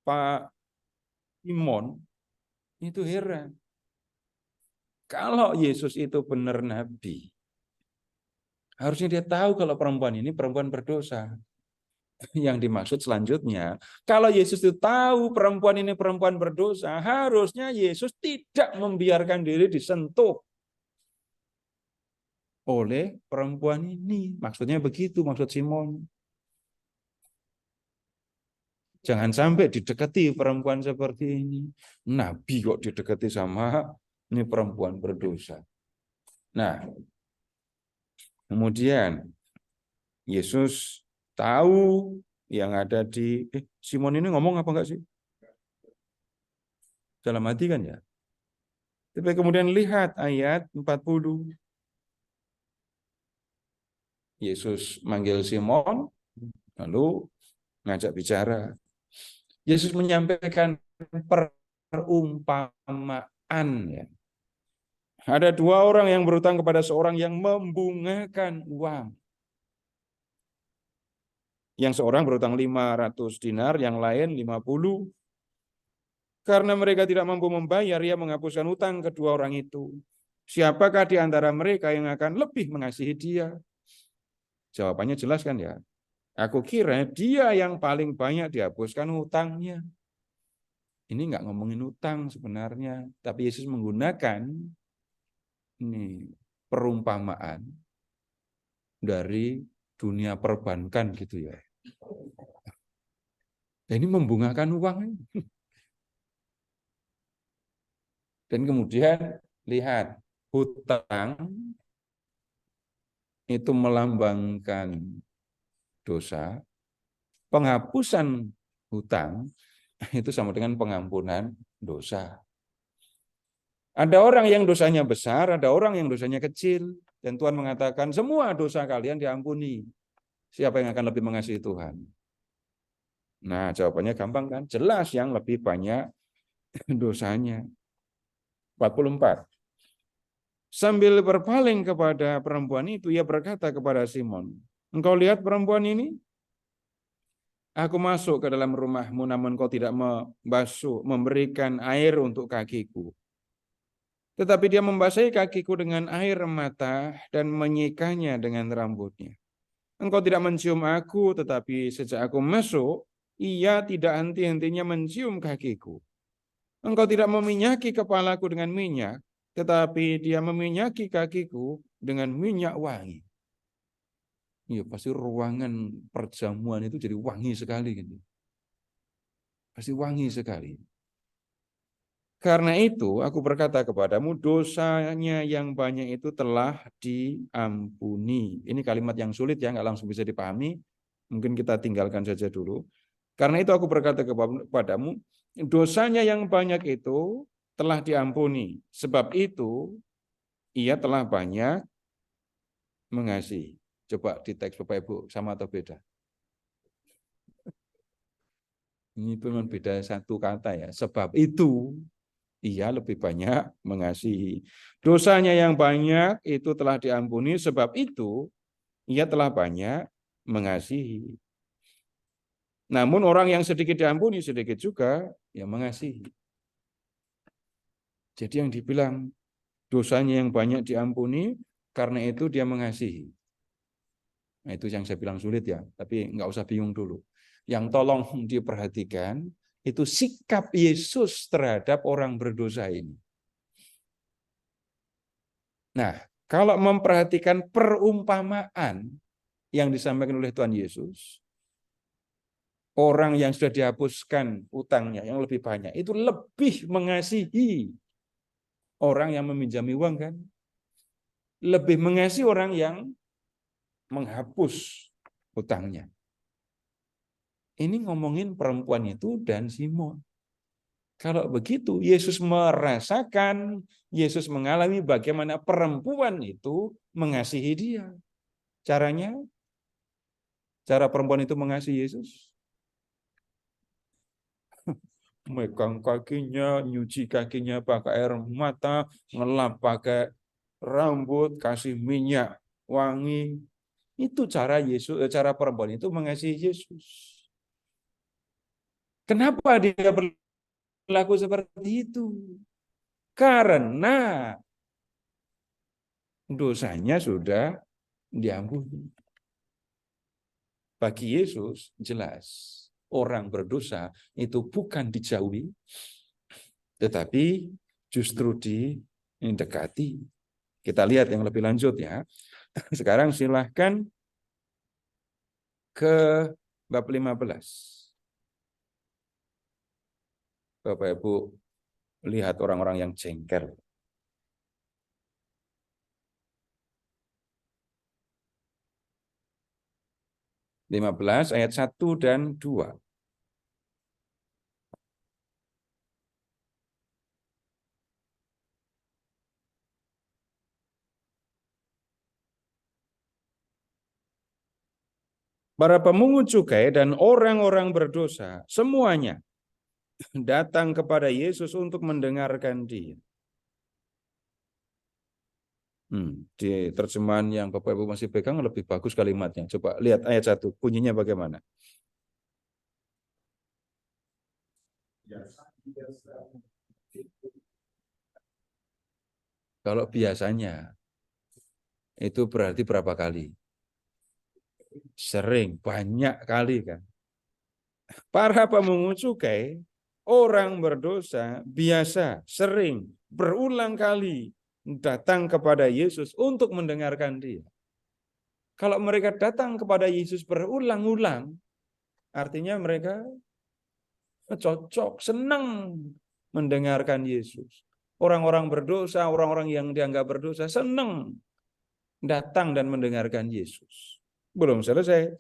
Pak Simon itu heran. Kalau Yesus itu benar nabi, harusnya dia tahu kalau perempuan ini perempuan berdosa. Yang dimaksud selanjutnya, kalau Yesus itu tahu perempuan ini perempuan berdosa, harusnya Yesus tidak membiarkan diri disentuh oleh perempuan ini. Maksudnya begitu, maksud Simon. Jangan sampai didekati perempuan seperti ini. Nabi kok didekati sama ini perempuan berdosa. Nah, kemudian Yesus tahu yang ada di Simon ini ngomong apa enggak sih? Dalam hati kan ya. Tapi kemudian lihat ayat 40. Yesus manggil Simon, lalu ngajak bicara. Yesus menyampaikan perumpamaan. Ya. Ada dua orang yang berutang kepada seorang yang membungakan uang. Yang seorang berutang 500 dinar, yang lain 50. Karena mereka tidak mampu membayar, ia menghapuskan utang kedua orang itu. Siapakah di antara mereka yang akan lebih mengasihi dia? Jawabannya jelas kan ya. Aku kira dia yang paling banyak dihapuskan hutangnya. Ini nggak ngomongin hutang sebenarnya, tapi Yesus menggunakan ini perumpamaan dari dunia perbankan gitu ya. Ini membungakan uang. Dan kemudian lihat, hutang itu melambangkan dosa, penghapusan hutang itu sama dengan pengampunan dosa. Ada orang yang dosanya besar, ada orang yang dosanya kecil. Dan Tuhan mengatakan, semua dosa kalian diampuni. Siapa yang akan lebih mengasihi Tuhan? Nah, jawabannya gampang kan? Jelas yang lebih banyak dosanya. 44. Sambil berpaling kepada perempuan itu, ia berkata kepada Simon, engkau lihat perempuan ini? Aku masuk ke dalam rumahmu, namun kau tidak memberikan air untuk kakiku. Tetapi dia membasahi kakiku dengan air mata dan menyikanya dengan rambutnya. Engkau tidak mencium aku, tetapi sejak aku masuk, ia tidak henti-hentinya mencium kakiku. Engkau tidak meminyaki kepalaku dengan minyak, tetapi dia meminyaki kakiku dengan minyak wangi. Ya, pasti ruangan perjamuan itu jadi wangi sekali. Gitu. Pasti wangi sekali. Karena itu, aku berkata kepadamu, dosanya yang banyak itu telah diampuni. Ini kalimat yang sulit ya, nggak langsung bisa dipahami. Mungkin kita tinggalkan saja dulu. Karena itu aku berkata kepadamu, dosanya yang banyak itu telah diampuni. Sebab itu, ia telah banyak mengasihi. Coba di teks Bapak Ibu, sama atau beda? Ini memang beda satu kata ya. Sebab itu, ia lebih banyak mengasihi. Dosanya yang banyak itu telah diampuni, sebab itu ia telah banyak mengasihi. Namun orang yang sedikit diampuni, sedikit juga yang mengasihi. Jadi yang dibilang dosanya yang banyak diampuni, karena itu dia mengasihi. Nah itu yang saya bilang sulit ya, tapi nggak usah bingung dulu. Yang tolong diperhatikan, itu sikap Yesus terhadap orang berdosa ini. Nah, kalau memperhatikan perumpamaan yang disampaikan oleh Tuhan Yesus, orang yang sudah dihapuskan utangnya yang lebih banyak, itu lebih mengasihi orang yang meminjami uang kan? Lebih mengasihi orang yang menghapus utangnya. Ini ngomongin perempuan itu dan Simon. Kalau begitu, Yesus merasakan, Yesus mengalami bagaimana perempuan itu mengasihi dia. Caranya, cara perempuan itu mengasihi Yesus. Megang kakinya, nyuci kakinya pakai air mata, ngelap pakai rambut, kasih minyak wangi. Itu cara Yesus, cara perempuan itu mengasihi Yesus. Kenapa dia berlaku seperti itu? Karena dosanya sudah diampuni. Bagi Yesus jelas orang berdosa itu bukan dijauhi, tetapi justru didekati. Kita lihat yang lebih lanjut ya. Sekarang silahkan ke bab 15. Bapak Ibu lihat orang-orang yang jengkel. 15 ayat 1 dan 2. Para pemungut cukai dan orang-orang berdosa semuanya datang kepada Yesus untuk mendengarkan dia. Di terjemahan yang Bapak Ibu masih pegang lebih bagus kalimatnya. Coba lihat ayat 1, bunyinya bagaimana? Kalau biasanya itu berarti berapa kali? Sering, banyak kali kan. Para pemungut cukai, orang berdosa biasa, sering, berulang kali datang kepada Yesus untuk mendengarkan dia. Kalau mereka datang kepada Yesus berulang-ulang, artinya mereka cocok, senang mendengarkan Yesus. Orang-orang berdosa, orang-orang yang dianggap berdosa, senang datang dan mendengarkan Yesus. Belum selesai.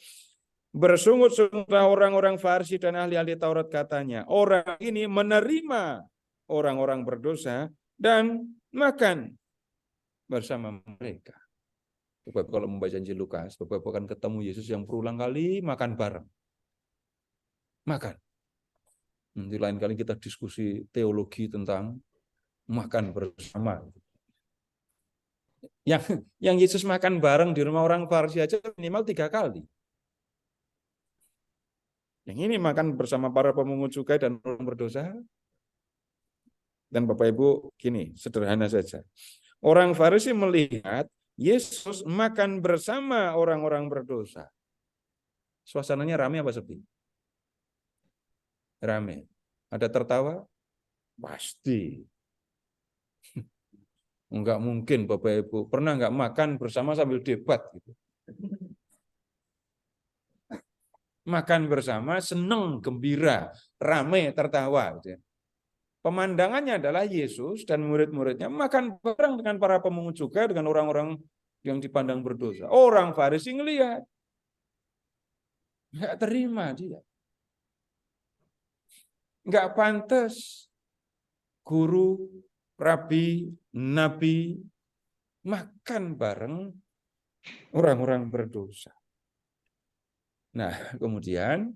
Bersungut-sungutlah orang-orang Farisi dan ahli-ahli Taurat katanya, orang ini menerima orang-orang berdosa dan makan bersama mereka. Bapak kalau membaca Injil Lukas, Bapak akan ketemu Yesus yang berulang kali makan bareng. Makan. Nanti lain kali kita diskusi teologi tentang makan bersama. Yang Yesus makan bareng di rumah orang Farisi aja minimal 3 kali. Yang ini makan bersama para pemungut cukai dan orang berdosa. Dan Bapak Ibu, gini, sederhana saja. Orang Farisi melihat Yesus makan bersama orang-orang berdosa. Suasananya ramai apa sepi? Ramai. Ada tertawa? Pasti. Enggak mungkin Bapak Ibu. Pernah enggak makan bersama sambil debat? Gitu. Makan bersama, senang, gembira, ramai, tertawa. Gitu. Pemandangannya adalah Yesus dan murid-muridnya makan bareng dengan para pemungut cukai, dengan orang-orang yang dipandang berdosa. Orang Farisi ngelihat. Enggak terima dia. Enggak pantas guru, rabi, nabi makan bareng orang-orang berdosa. Nah, kemudian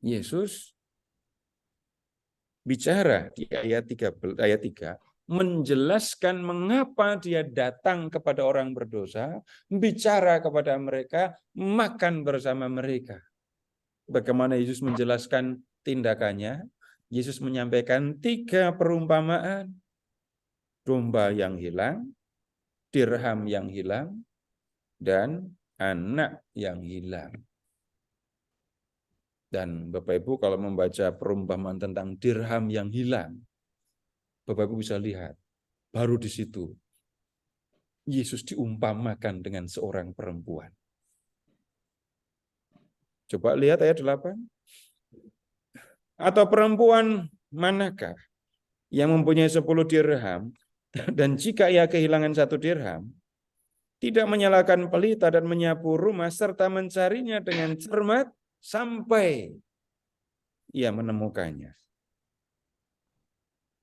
Yesus bicara di ayat 3 menjelaskan mengapa dia datang kepada orang berdosa, bicara kepada mereka, makan bersama mereka. Bagaimana Yesus menjelaskan tindakannya? Yesus menyampaikan 3 perumpamaan. Domba yang hilang, dirham yang hilang, dan anak yang hilang. Dan Bapak Ibu kalau membaca perumpamaan tentang dirham yang hilang, Bapak Ibu bisa lihat, baru di situ Yesus diumpamakan dengan seorang perempuan. Coba lihat ayat 8. Atau perempuan manakah yang mempunyai 10 dirham, dan jika ia kehilangan 1 dirham, tidak menyalakan pelita dan menyapu rumah, serta mencarinya dengan cermat sampai ia menemukannya.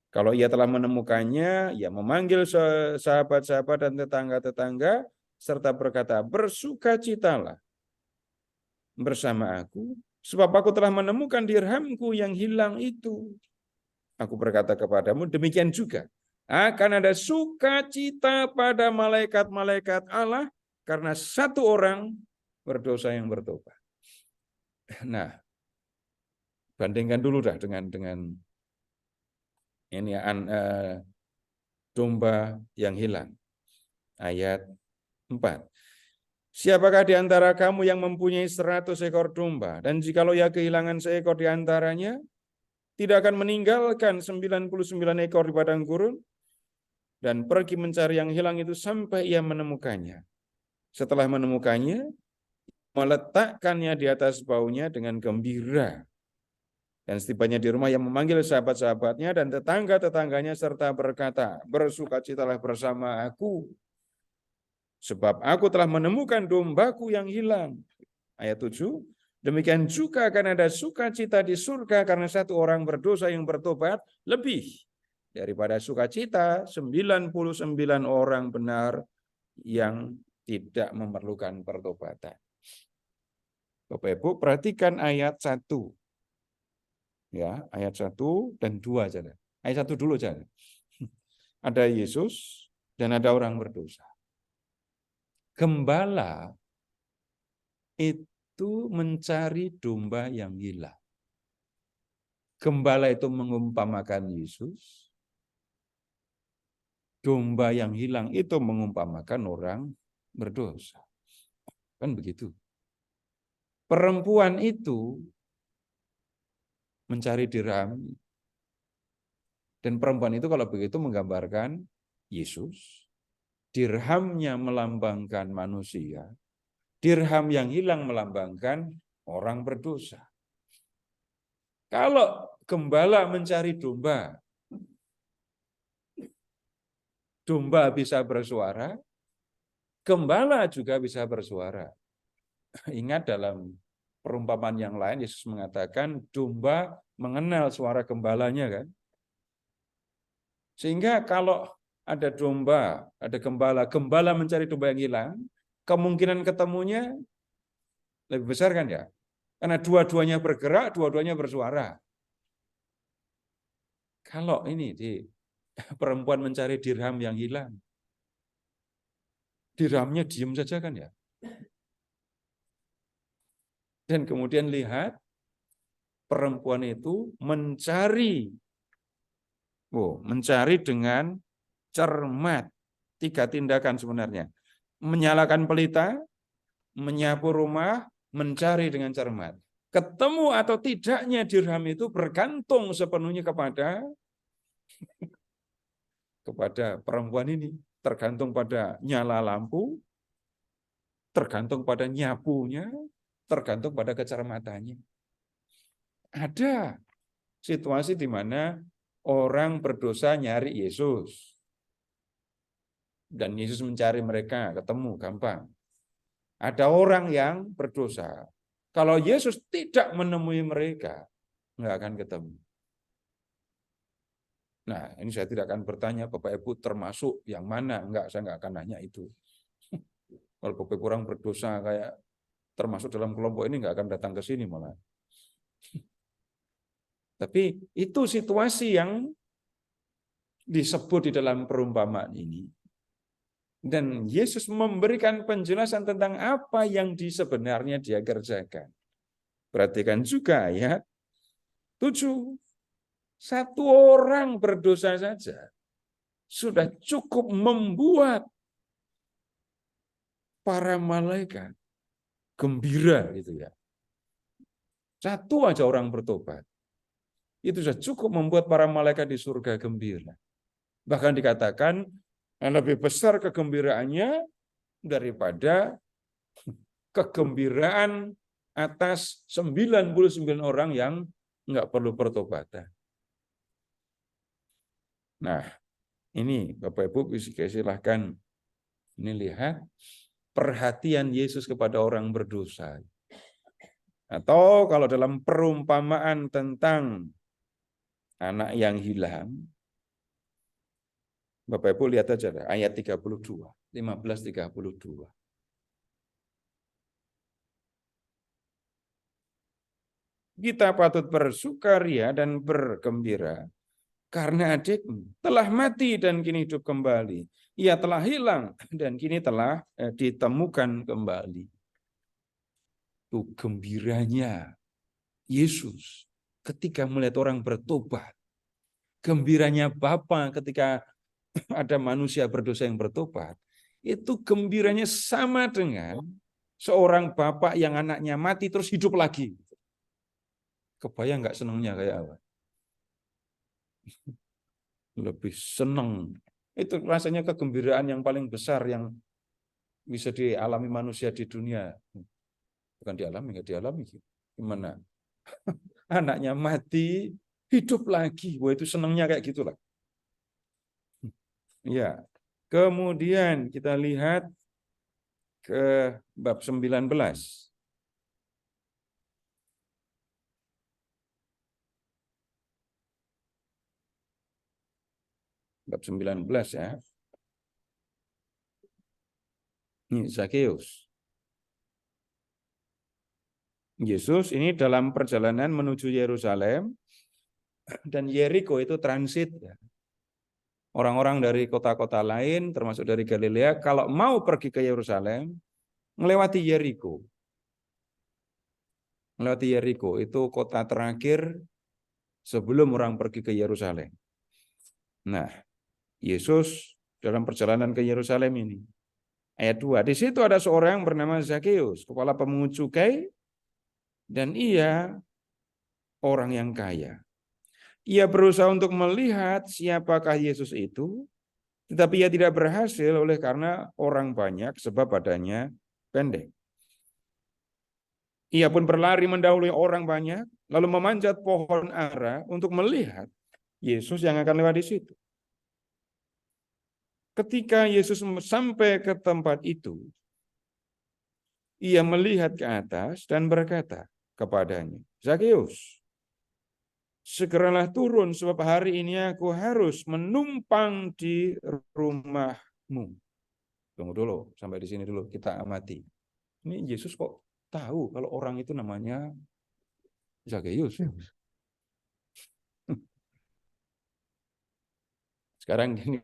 Kalau ia telah menemukannya, ia memanggil sahabat-sahabat dan tetangga-tetangga, serta berkata, bersukacitalah bersama aku, sebab aku telah menemukan dirhamku yang hilang itu. Aku berkata kepadamu, demikian juga akan ada sukacita pada malaikat-malaikat Allah karena 1 orang berdosa yang bertobat. Nah, Bandingkan dulu dah dengan ini domba yang hilang. Ayat 4. Siapakah di antara kamu yang mempunyai 100 ekor domba, dan jikalau ia kehilangan seekor di antaranya, tidak akan meninggalkan 99 ekor di padang gurun, dan pergi mencari yang hilang itu sampai ia menemukannya. Setelah menemukannya, meletakkannya di atas baunya dengan gembira. Dan setibanya di rumah, yang memanggil sahabat-sahabatnya dan tetangga-tetangganya serta berkata, bersukacitalah bersama aku, sebab aku telah menemukan dombaku yang hilang. Ayat 7, demikian juga akan ada sukacita di surga karena satu orang berdosa yang bertobat lebih daripada sukacita 99 orang benar yang tidak memerlukan pertobatan. Bapak Ibu, perhatikan ayat 1. Ya, ayat 1 dan 2 saja. Ayat 1 dulu saja. Ada Yesus dan ada orang berdosa. Gembala itu mencari domba yang hilang. Gembala itu mengumpamakan Yesus. Domba yang hilang itu mengumpamakan orang berdosa. Kan begitu. Perempuan itu mencari dirham. Dan perempuan itu kalau begitu menggambarkan Yesus. Dirhamnya melambangkan manusia. Dirham yang hilang melambangkan orang berdosa. Kalau gembala mencari domba, domba bisa bersuara, gembala juga bisa bersuara. Ingat dalam perumpamaan yang lain, Yesus mengatakan domba mengenal suara gembalanya kan. Sehingga kalau ada domba, ada gembala mencari domba yang hilang, kemungkinan ketemunya lebih besar kan ya? Karena dua-duanya bergerak, dua-duanya bersuara. Kalau ini di perempuan mencari dirham yang hilang, dirhamnya diem saja kan ya? Dan kemudian lihat, perempuan itu mencari dengan cermat. 3 tindakan sebenarnya. Menyalakan pelita, menyapu rumah, mencari dengan cermat. Ketemu atau tidaknya dirham itu bergantung sepenuhnya kepada perempuan ini. Tergantung pada nyala lampu, tergantung pada nyapunya, tergantung pada kecermatannya. Ada situasi di mana orang berdosa nyari Yesus. Dan Yesus mencari mereka, ketemu, gampang. Ada orang yang berdosa. Kalau Yesus tidak menemui mereka, nggak akan ketemu. Nah, ini saya tidak akan bertanya, Bapak Ibu termasuk yang mana? Enggak, saya nggak akan nanya itu. Kalau Bapak Ibu orang berdosa kayak termasuk dalam kelompok ini, nggak akan datang ke sini malah. Tapi itu situasi yang disebut di dalam perumpamaan ini. Dan Yesus memberikan penjelasan tentang apa yang sebenarnya dia kerjakan. Perhatikan juga ayat 7. Satu orang berdosa saja sudah cukup membuat para malaikat gembira gitu ya. Satu aja orang bertobat. Itu sudah cukup membuat para malaikat di surga gembira. Bahkan dikatakan lebih besar kegembiraannya daripada kegembiraan atas 99 orang yang nggak perlu pertobatan. Nah, ini Bapak Ibu silahkan ini lihat perhatian Yesus kepada orang berdosa. Atau kalau dalam perumpamaan tentang anak yang hilang, Bapak Ibu lihat aja ayat 32, 15:32. Kita patut bersukaria dan bergembira karena adikmu telah mati dan kini hidup kembali. Ia telah hilang dan kini telah ditemukan kembali. Itu gembiranya Yesus ketika melihat orang bertobat. Gembiranya Bapa ketika ada manusia berdosa yang bertobat, itu gembiranya sama dengan seorang bapak yang anaknya mati terus hidup lagi. Kebayang nggak senangnya kayak apa? Lebih senang. Itu rasanya kegembiraan yang paling besar yang bisa dialami manusia di dunia. Bukan dialami, nggak dialami. Gimana? Anaknya mati, hidup lagi. Wah, itu senangnya kayak gitulah. Ya. Kemudian kita lihat ke bab 19. Bab 19 ya. Ini Zakheus. Yesus ini dalam perjalanan menuju Yerusalem dan Yeriko itu transit. Orang-orang dari kota-kota lain termasuk dari Galilea kalau mau pergi ke Yerusalem melewati Yeriko. Melewati Yeriko itu kota terakhir sebelum orang pergi ke Yerusalem. Nah, Yesus dalam perjalanan ke Yerusalem ini. Ayat 2, di situ ada seorang bernama Zakheus, kepala pemungut cukai, dan ia orang yang kaya. Ia berusaha untuk melihat siapakah Yesus itu, tetapi ia tidak berhasil oleh karena orang banyak sebab badannya pendek. Ia pun berlari mendahului orang banyak, lalu memanjat pohon ara untuk melihat Yesus yang akan lewat di situ. Ketika Yesus sampai ke tempat itu, ia melihat ke atas dan berkata kepadanya, Zakheus, segeralah turun sebab hari ini aku harus menumpang di rumahmu. Tunggu dulu, sampai di sini dulu kita amati. Ini Yesus kok tahu kalau orang itu namanya Zakheus. Sekarang gini,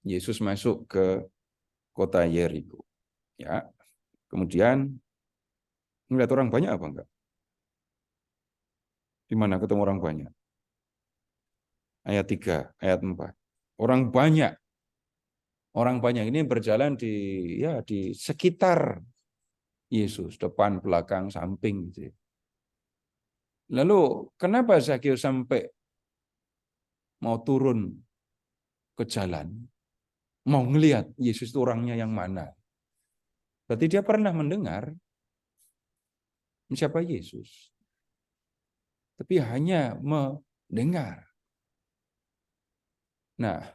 Yesus masuk ke kota Yeriko. Ya, kemudian melihat orang banyak apa enggak? Di mana ketemu orang banyak? Ayat 3, ayat 4. Orang banyak ini berjalan di sekitar Yesus, depan, belakang, samping gitu. Lalu kenapa Zakheus sampai mau turun ke jalan, mau ngelihat Yesus itu orangnya yang mana? Berarti dia pernah mendengar siapa Yesus, tapi hanya mendengar. Nah,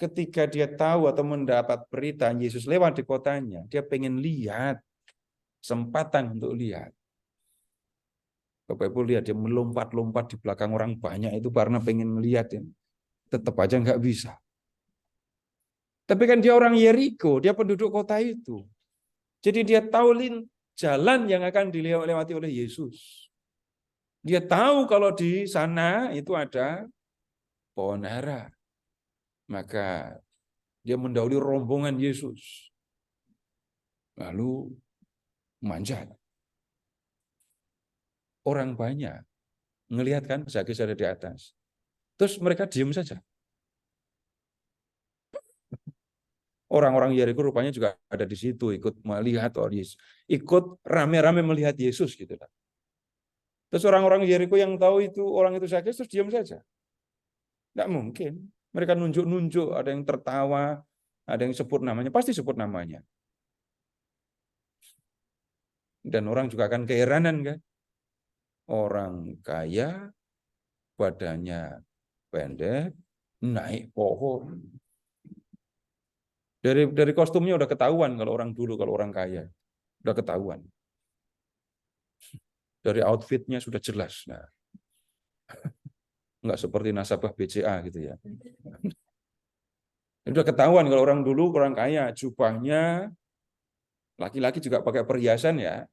ketika dia tahu atau mendapat berita Yesus lewat di kotanya, dia pengen lihat, kesempatan untuk lihat. Bapak Ibu lihat, dia melompat-lompat di belakang orang banyak itu karena pengen melihat. Tetap aja nggak bisa. Tapi kan dia orang Yeriko, dia penduduk kota itu. Jadi dia tahu jalan yang akan dilewati oleh Yesus. Dia tahu kalau di sana itu ada pohon ara. Maka dia mendahului rombongan Yesus. Lalu manjat. Orang banyak ngelihat kan Zakheus ada di atas. Terus mereka diam saja. Orang-orang Yeriko rupanya juga ada di situ ikut melihat Yesus. Ikut rame-rame melihat Yesus gitu. Terus orang-orang Yeriko yang tahu itu orang itu Zakheus terus diam saja. Tidak mungkin. Mereka nunjuk-nunjuk, ada yang tertawa, ada yang sebut namanya, pasti sebut namanya. Dan orang juga akan keheranan kan. Orang kaya, badannya pendek, naik pohon. Dari kostumnya udah ketahuan kalau orang kaya. Udah ketahuan. Dari outfitnya sudah jelas. Nah, nggak seperti nasabah BCA gitu ya. Udah ketahuan kalau orang kaya, jubahnya laki-laki juga pakai perhiasan ya.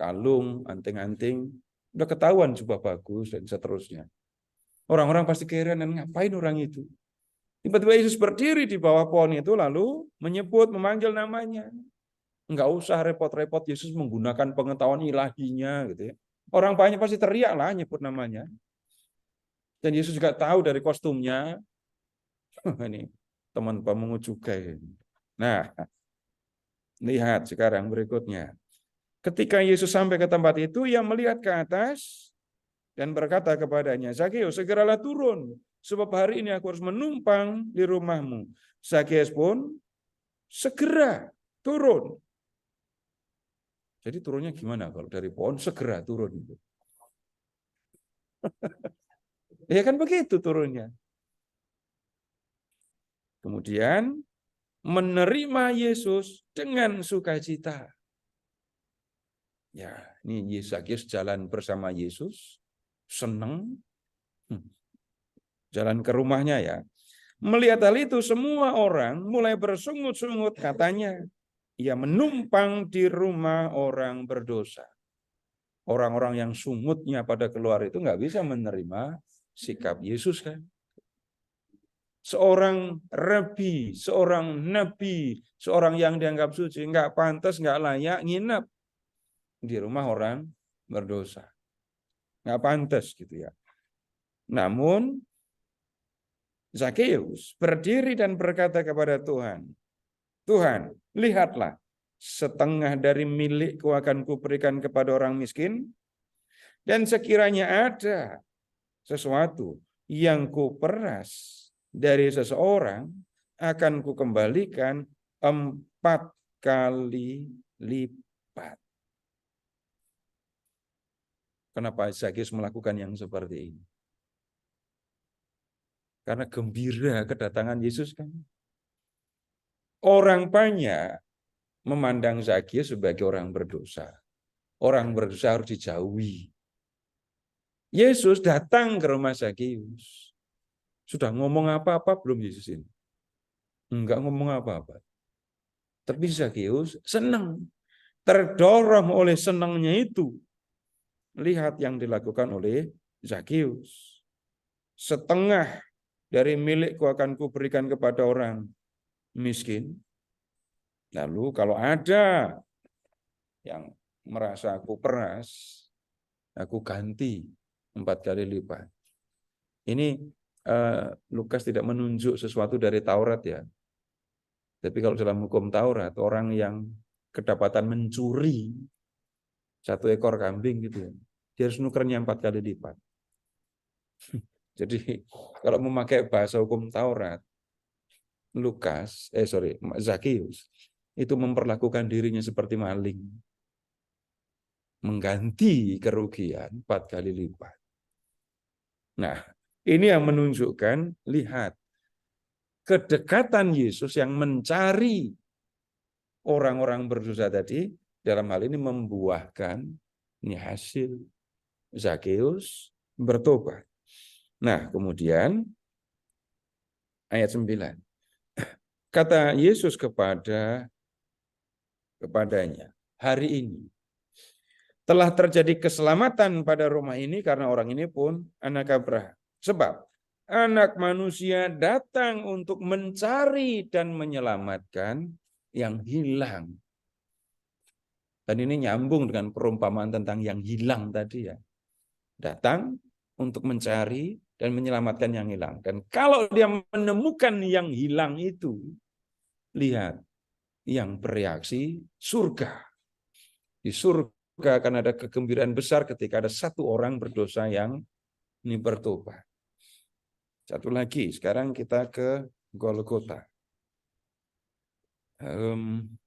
Kalung, anting-anting, udah ketahuan jubah bagus dan seterusnya. Orang-orang pasti keheranan, ngapain orang itu? Tiba-tiba Yesus berdiri di bawah pohon itu lalu memanggil namanya. Enggak usah repot-repot Yesus menggunakan pengetahuan ilahinya gitu ya. Orang banyak pasti teriak lah nyebut namanya. Dan Yesus juga tahu dari kostumnya. Ini teman pemungut cukai. Nah, lihat sekarang berikutnya. Ketika Yesus sampai ke tempat itu, ia melihat ke atas dan berkata kepadanya, Zakeus, segeralah turun, sebab hari ini aku harus menumpang di rumahmu. Zakeus pun segera turun. Jadi turunnya gimana kalau dari pohon segera turun? Ya kan begitu turunnya. Kemudian menerima Yesus dengan sukacita. Ya, ini Zakeus jalan bersama Yesus, senang, jalan ke rumahnya ya. Melihat hal itu semua orang mulai bersungut-sungut, katanya, ia menumpang di rumah orang berdosa. Orang-orang yang sungutnya pada keluar itu nggak bisa menerima sikap Yesus kan. Seorang rabi, seorang nabi, seorang yang dianggap suci, nggak pantas, nggak layak nginep di rumah orang berdosa. Nggak pantas gitu ya. Namun Zakeus berdiri dan berkata kepada Tuhan, Tuhan, lihatlah, setengah dari milikku akan kuberikan kepada orang miskin, dan sekiranya ada sesuatu yang kuperas dari seseorang, akan kukembalikan 4 kali lipat. Kenapa Zakeus melakukan yang seperti ini? Karena gembira kedatangan Yesus kan. Orang banyak memandang Zakeus sebagai orang berdosa. Orang berdosa harus dijauhi. Yesus datang ke rumah Zakeus. Sudah ngomong apa-apa belum Yesus ini? Enggak ngomong apa-apa. Tapi Zakeus senang. Terdorong oleh senangnya itu. Lihat yang dilakukan oleh Zakeus. Setengah dari milikku akan kuberikan kepada orang miskin. Lalu kalau ada yang merasa aku peras, aku ganti 4 kali lipat. Ini Lukas tidak menunjuk sesuatu dari Taurat ya. Tapi kalau dalam hukum Taurat, orang yang kedapatan mencuri 1 ekor kambing gitu ya, dia harus nukernya 4 kali lipat. Jadi kalau memakai bahasa hukum Taurat, Zakeus itu memperlakukan dirinya seperti maling, mengganti kerugian 4 kali lipat. Nah, ini yang menunjukkan, lihat, kedekatan Yesus yang mencari orang-orang berdosa tadi, dalam hal ini membuahkan ini hasil. Zakeus bertobat. Nah, kemudian ayat 9. Kata Yesus kepadanya, hari ini telah terjadi keselamatan pada rumah ini karena orang ini pun anak Abraham. Sebab Anak Manusia datang untuk mencari dan menyelamatkan yang hilang. Dan ini nyambung dengan perumpamaan tentang yang hilang tadi ya. Datang untuk mencari dan menyelamatkan yang hilang. Dan kalau dia menemukan yang hilang itu, lihat, yang bereaksi surga. Di surga akan ada kegembiraan besar ketika ada satu orang berdosa yang ini bertobat. Satu lagi, sekarang kita ke Golgota.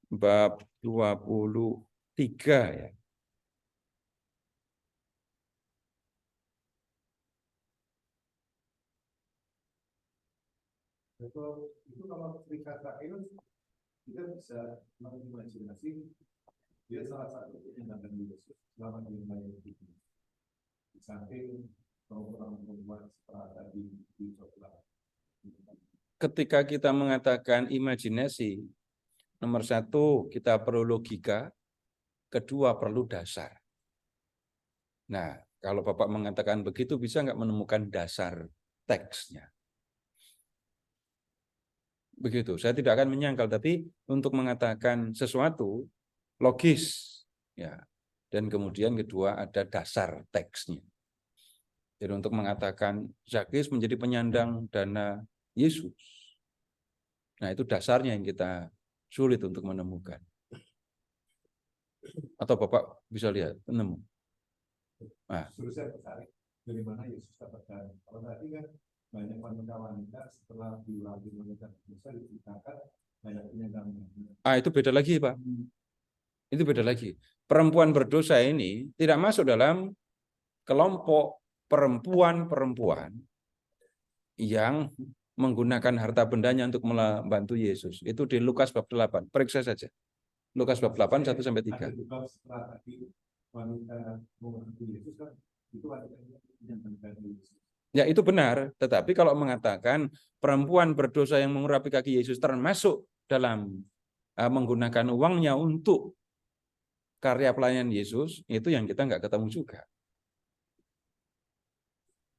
Bab 23 ya. Itu kalau dikata itu kita bisa mengimajinasi dia salah satu yang akan Yesus selama di dunia ini. Di samping orang membuat setelah tadi dicoba. Ketika kita mengatakan imajinasi, nomor 1 kita perlu logika, kedua perlu dasar. Nah, kalau Bapak mengatakan begitu, bisa nggak menemukan dasar teksnya? Begitu, saya tidak akan menyangkal, tapi untuk mengatakan sesuatu logis, ya Dan kemudian kedua ada dasar teksnya. Jadi untuk mengatakan Zakheus menjadi penyandang dana Yesus. Nah itu dasarnya yang kita sulit untuk menemukan. Atau Bapak bisa lihat, nemu. Nah, Terus saya tertarik dari mana Yesus dapatkan. Kalau tadi kan banyak wanita-wanita setelah diulangi wanita dosa diceritakan banyak penyandang. itu beda lagi, Pak. Itu beda lagi. Perempuan berdosa ini tidak masuk dalam kelompok perempuan-perempuan yang menggunakan harta bendanya untuk membantu Yesus. Itu di Lukas bab 8. Periksa saja. Lukas bab 8, 1-3. Setelah tadi wanita mengaku Yesus kan, itu wanita yang mengganti Yesus. Ya itu benar, tetapi kalau mengatakan perempuan berdosa yang mengurapi kaki Yesus termasuk dalam menggunakan uangnya untuk karya pelayanan Yesus, itu yang kita nggak ketemu juga.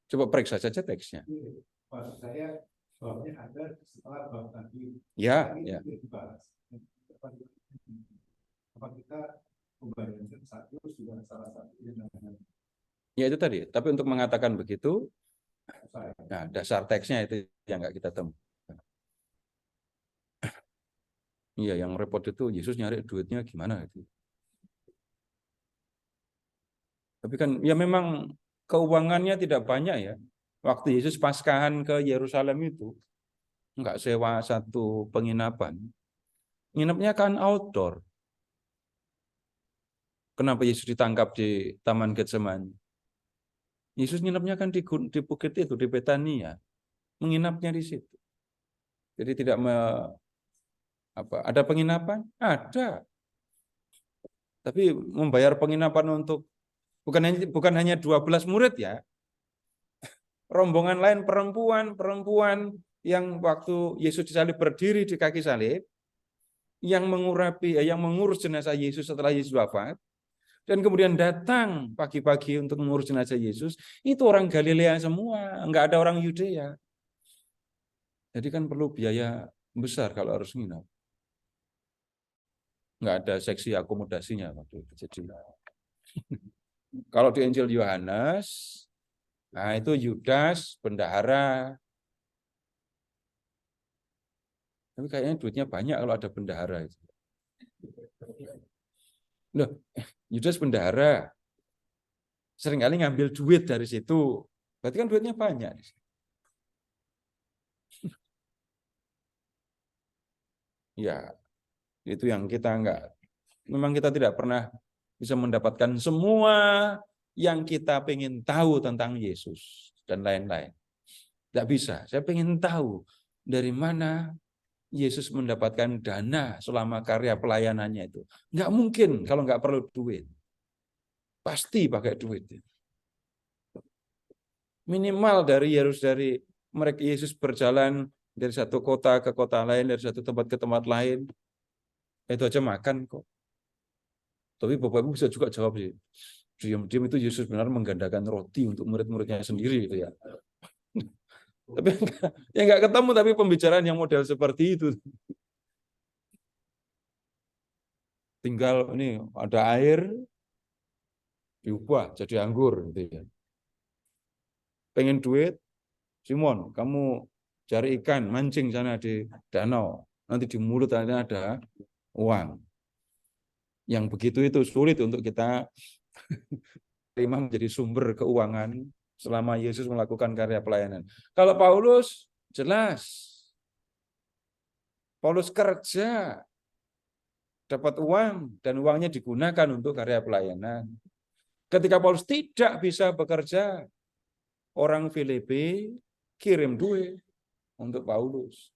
Coba periksa saja teksnya. Maksud saya, babnya ada setelah bab tadi. Ya, ya. Apa kita membayangkan Zakheus juga salah satu yang ya itu tadi. Tapi untuk mengatakan begitu, nah dasar teksnya itu yang nggak kita temukan. Iya, yang repot itu Yesus nyari duitnya gimana itu. Tapi kan ya memang keuangannya tidak banyak ya. Waktu Yesus Paskahan ke Yerusalem itu nggak sewa satu penginapan. Nginepnya kan outdoor. Kenapa Yesus ditangkap di Taman Getsemani? Yesus nginepnya kan di bukit itu, di Betania. Menginapnya di situ. Jadi tidak ada penginapan? Ada. Tapi membayar penginapan untuk bukan hanya 12 murid ya. Rombongan lain perempuan yang waktu Yesus disalib berdiri di kaki salib, yang mengurus jenazah Yesus setelah Yesus wafat, dan kemudian datang pagi-pagi untuk mengurus jenazah Yesus, itu orang Galilea semua, enggak ada orang Yudea. Jadi kan perlu biaya besar kalau harus nginap. Enggak ada seksi akomodasinya waktu itu. Jadi kalau di Injil Yohanes, nah itu Yudas bendahara. Tapi kayaknya duitnya banyak kalau ada bendahara itu. Loh, Yudas bendahara. Seringkali ngambil duit dari situ. Berarti kan duitnya banyak. Ya, itu yang kita memang kita tidak pernah bisa mendapatkan semua yang kita pengen tahu tentang Yesus dan lain-lain. Tidak bisa. Saya pengen tahu dari mana Yesus mendapatkan dana selama karya pelayanannya itu. Nggak mungkin kalau nggak perlu duit. Pasti pakai duit. Minimal dari mereka Yesus berjalan dari satu kota ke kota lain, dari satu tempat ke tempat lain. Itu aja makan kok. Tapi Bapak Ibu bisa juga jawab sih. Diam-diam itu Yesus benar menggandakan roti untuk murid-muridnya sendiri gitu ya. Tapi ya nggak ketemu tapi pembicaraan yang model seperti itu. Tinggal ini ada air diubah jadi anggur gitu ya. Pengen duit, Simon, kamu cari ikan, mancing sana di danau. Nanti di mulut ada uang. Yang begitu itu sulit untuk kita terima menjadi sumber keuangan selama Yesus melakukan karya pelayanan. Kalau Paulus, jelas. Paulus kerja, dapat uang, dan uangnya digunakan untuk karya pelayanan. Ketika Paulus tidak bisa bekerja, orang Filipi kirim duit untuk Paulus.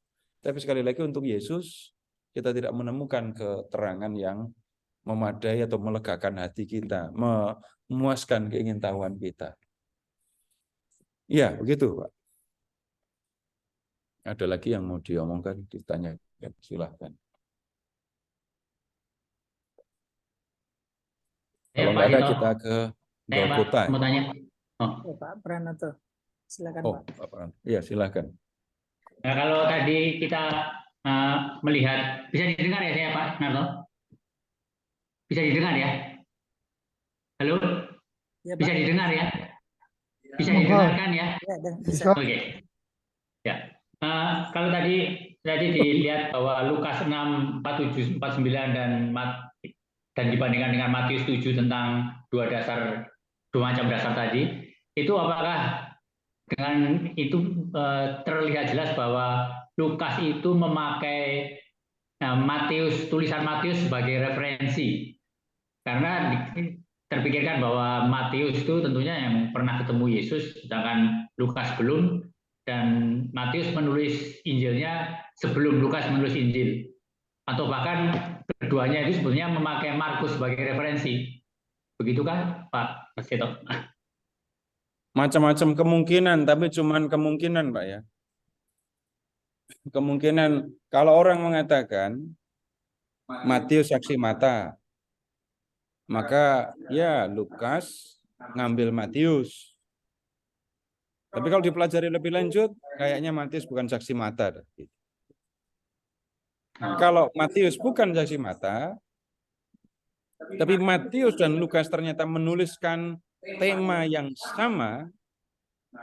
Tapi sekali lagi untuk Yesus, kita tidak menemukan keterangan yang memadai atau melegakan hati kita, memuaskan keingintahuan kita. Ya, begitu, Pak. Ada lagi yang mau diomongkan, ditanya, silahkan. Kalau nggak ada, kita ke Golgota. Mau tanya. Pak Pranoto, silakan Pak. Pak. Iya, silakan. Nah, kalau tadi kita melihat, bisa didengar ya saya Pak Narto? Bisa didengar ya? Halo, Ya, bisa Pak. didengar ya? Bisa Monggo. didengarkan ya? Ya, bisa. Oke. Ya. Kalau tadi dilihat bahwa Lukas 6, 47, 49 dan dibandingkan dengan Matius 7 tentang dua macam dasar tadi, itu apakah dengan itu terlihat jelas bahwa Lukas itu memakai tulisan Matius sebagai referensi, karena terpikirkan bahwa Matius itu tentunya yang pernah ketemu Yesus, sedangkan Lukas belum, dan Matius menulis Injilnya sebelum Lukas menulis Injil, atau bahkan keduanya itu sebetulnya memakai Markus sebagai referensi. Begitu kan, Pak Mas Tito? Macam-macam kemungkinan, tapi cuman kemungkinan, Pak ya. Kemungkinan kalau orang mengatakan Matius saksi mata, maka ya Lukas ngambil Matius. Tapi kalau dipelajari lebih lanjut, kayaknya Matius bukan saksi mata. Kalau Matius bukan saksi mata, tapi Matius dan Lukas ternyata menuliskan tema yang sama,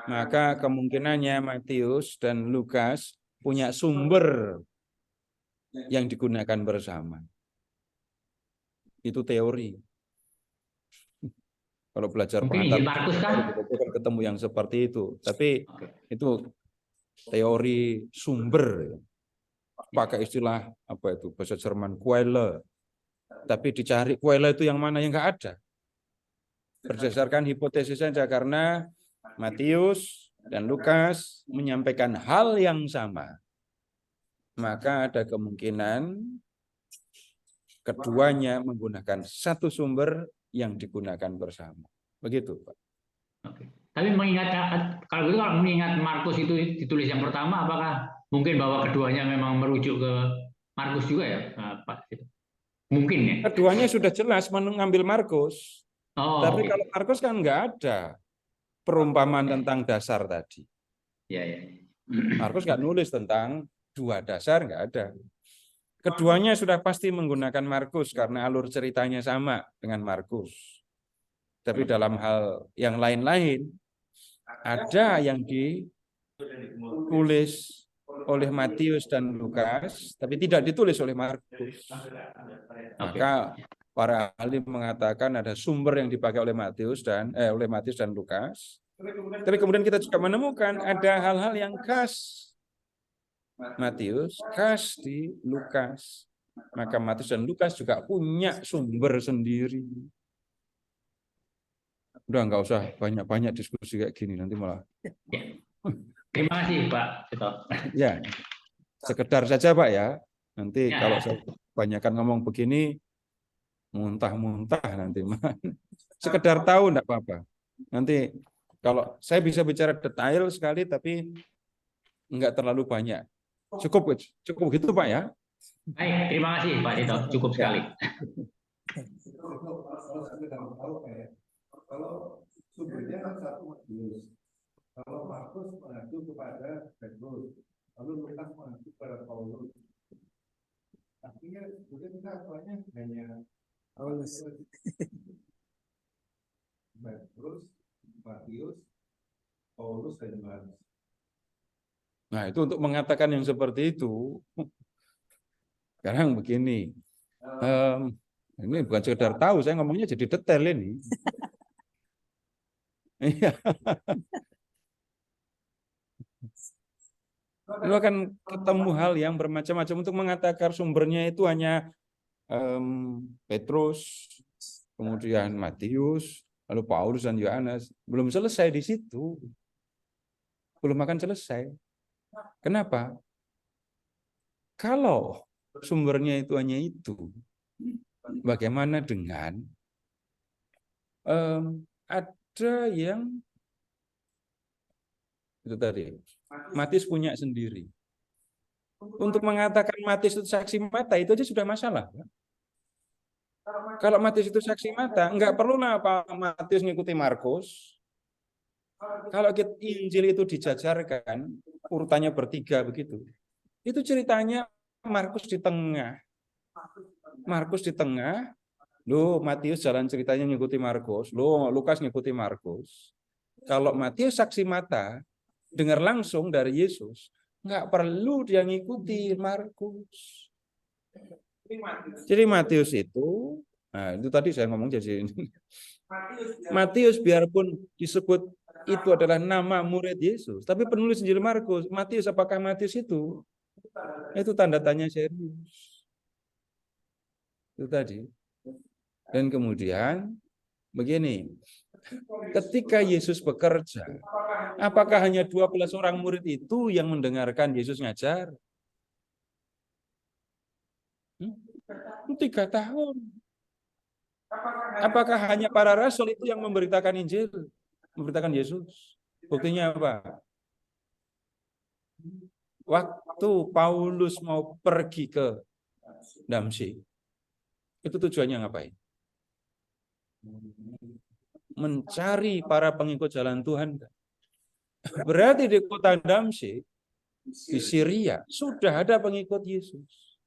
maka kemungkinannya Matius dan Lukas punya sumber yang digunakan bersama. Itu teori. Kalau belajar Mungkin Injil pengantar Markus kan? ketemu yang seperti itu. Tapi itu teori sumber. Pakai istilah apa itu bahasa Jerman Quelle. Tapi dicari Quelle itu yang mana, yang nggak ada. Berdasarkan hipotesis saja, karena Matius dan Lukas menyampaikan hal yang sama. Maka ada kemungkinan keduanya menggunakan satu sumber yang digunakan bersama. Begitu, Pak. Oke. Tapi kalau mengingat Markus itu ditulis yang pertama, apakah mungkin bahwa keduanya memang merujuk ke Markus juga ya, Pak? Mungkin ya. Keduanya sudah jelas mengambil Markus. Oh, Tapi oke. kalau Markus kan nggak ada perumpamaan tentang dasar tadi. Ya, ya. Markus nggak nulis tentang dua dasar, nggak ada. Keduanya sudah pasti menggunakan Markus karena alur ceritanya sama dengan Markus. Tapi dalam hal yang lain-lain, ada yang ditulis oleh Matius dan Lukas, tapi tidak ditulis oleh Markus. Maka para ahli mengatakan ada sumber yang dipakai oleh Matius dan Lukas. Tapi kemudian kita juga menemukan ada hal-hal yang khas Matius, khas di Lukas. Maka Matius dan Lukas juga punya sumber sendiri. Udah nggak usah banyak-banyak diskusi kayak gini, nanti malah. Terima kasih, Pak Tito. Ya, sekedar saja Pak ya. Nanti kalau saya kebanyakan ngomong begini, muntah-muntah nanti. Sekedar tahu enggak apa-apa. Nanti kalau saya bisa bicara detail sekali, tapi enggak terlalu banyak. Cukup gitu Pak ya. Baik, terima kasih Pak Tito. Cukup sekali. Kalau sumbernya kan satu Matius, kalau Markus mengacu kepada Petrus, lalu Lukas mengacu kepada Paulus. Artinya kemudian kita akuannya hanya Paulus, Petrus, Matius, Paulus dan Yohanes. Nah, itu untuk mengatakan yang seperti itu. Sekarang begini, ini bukan sekedar tahu, saya ngomongnya jadi detail ini. Iya. Lu akan ketemu hal yang bermacam-macam untuk mengatakan sumbernya itu hanya Petrus, kemudian Matius, lalu Paulus dan Yohanes. Belum selesai di situ. Belum akan selesai. Kenapa? Kalau sumbernya itu hanya itu, bagaimana dengan ada yang itu tadi, Matius punya sendiri. Untuk mengatakan Matius itu saksi mata, itu aja sudah masalah. Kalau Matius itu saksi mata, enggak perlulah Pak Matius ngikuti Markus. Kalau Injil itu dijajarkan, urutannya bertiga begitu. Itu ceritanya Markus di tengah. Markus di tengah, Lu Matius jalan ceritanya ngikuti Markus, lu Lukas ngikuti Markus. Kalau Matius saksi mata, dengar langsung dari Yesus, nggak perlu dia ngikuti Markus. Jadi Matius itu, nah itu tadi saya ngomong jadi Matius biarpun disebut itu adalah nama murid Yesus, tapi penulis Injil Markus, Matius apakah Matius itu? Itu tanda tanya serius. Itu tadi. Dan kemudian begini, ketika Yesus bekerja, apakah hanya 12 orang murid itu yang mendengarkan Yesus ngajar? 3 tahun. Apakah hanya para rasul itu yang memberitakan Injil, memberitakan Yesus? Buktinya apa? Waktu Paulus mau pergi ke Damsyik, itu tujuannya ngapain? Mencari para pengikut jalan Tuhan. Berarti di kota Damsyik, di Syria, sudah ada pengikut Yesus.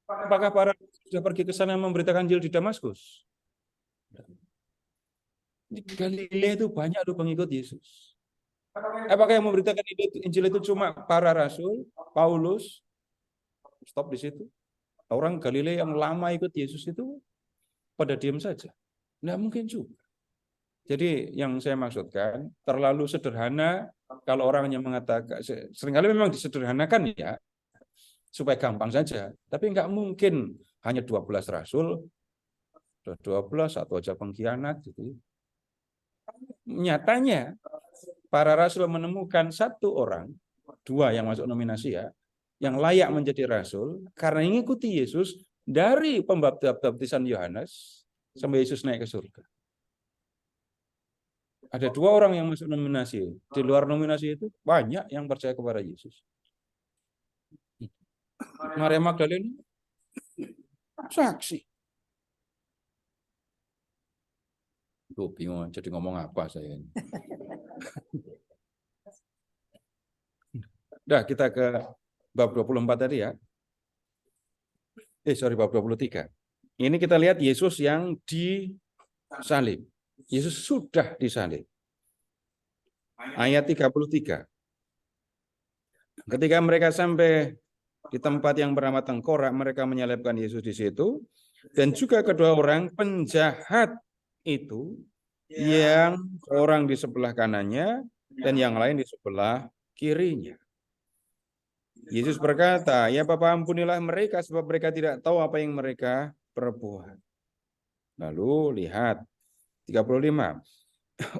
Apakah para sudah pergi ke sana memberitakan Injil di Damaskus? Di Galilea itu banyak loh pengikut Yesus. Apakah yang memberitakan Injil itu cuma para rasul, Paulus? Stop di situ. Orang Galilea yang lama ikut Yesus itu pada diam saja. Nggak mungkin juga. Jadi yang saya maksudkan terlalu sederhana kalau orang hanya mengatakan, seringkali memang disederhanakan ya, supaya gampang saja. Tapi nggak mungkin hanya 12 rasul, 12 satu aja pengkhianat. Gitu. Nyatanya para rasul menemukan 1 orang, 2 yang masuk nominasi ya, yang layak menjadi rasul karena mengikuti Yesus dari pembaptisan Yohanes sampai Yesus naik ke surga. Ada 2 orang yang masuk nominasi. Di luar nominasi itu banyak yang percaya kepada Yesus. Maria Magdalena saksi. Tuh bingung jadi ngomong apa saya ini. Udah kita ke bab 24 tadi ya. Bab 23. Ini kita lihat Yesus yang disalib. Yesus sudah disalib. Ayat 33. Ketika mereka sampai di tempat yang bernama Tengkorak, mereka menyalibkan Yesus di situ. Dan juga kedua orang penjahat itu, yang seorang di sebelah kanannya dan yang lain di sebelah kirinya. Yesus berkata, ya Bapa, ampunilah mereka sebab mereka tidak tahu apa yang mereka perbuat. Lalu lihat 35.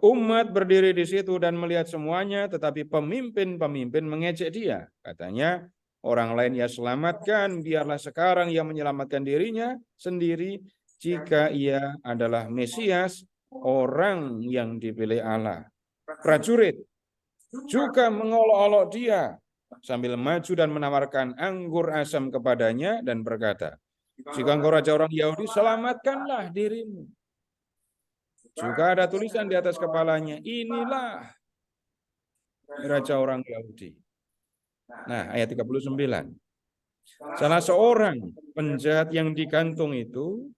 Umat berdiri di situ dan melihat semuanya, tetapi pemimpin-pemimpin mengejek dia. Katanya, orang lain ia selamatkan, biarlah sekarang ia menyelamatkan dirinya sendiri jika ia adalah Mesias, orang yang dipilih Allah. Prajurit juga mengolok-olok dia sambil maju dan menawarkan anggur asam kepadanya dan berkata, jika engkau raja orang Yahudi, selamatkanlah dirimu. Juga ada tulisan di atas kepalanya, inilah raja orang Yahudi. Nah, ayat 39. Salah seorang penjahat yang digantung itu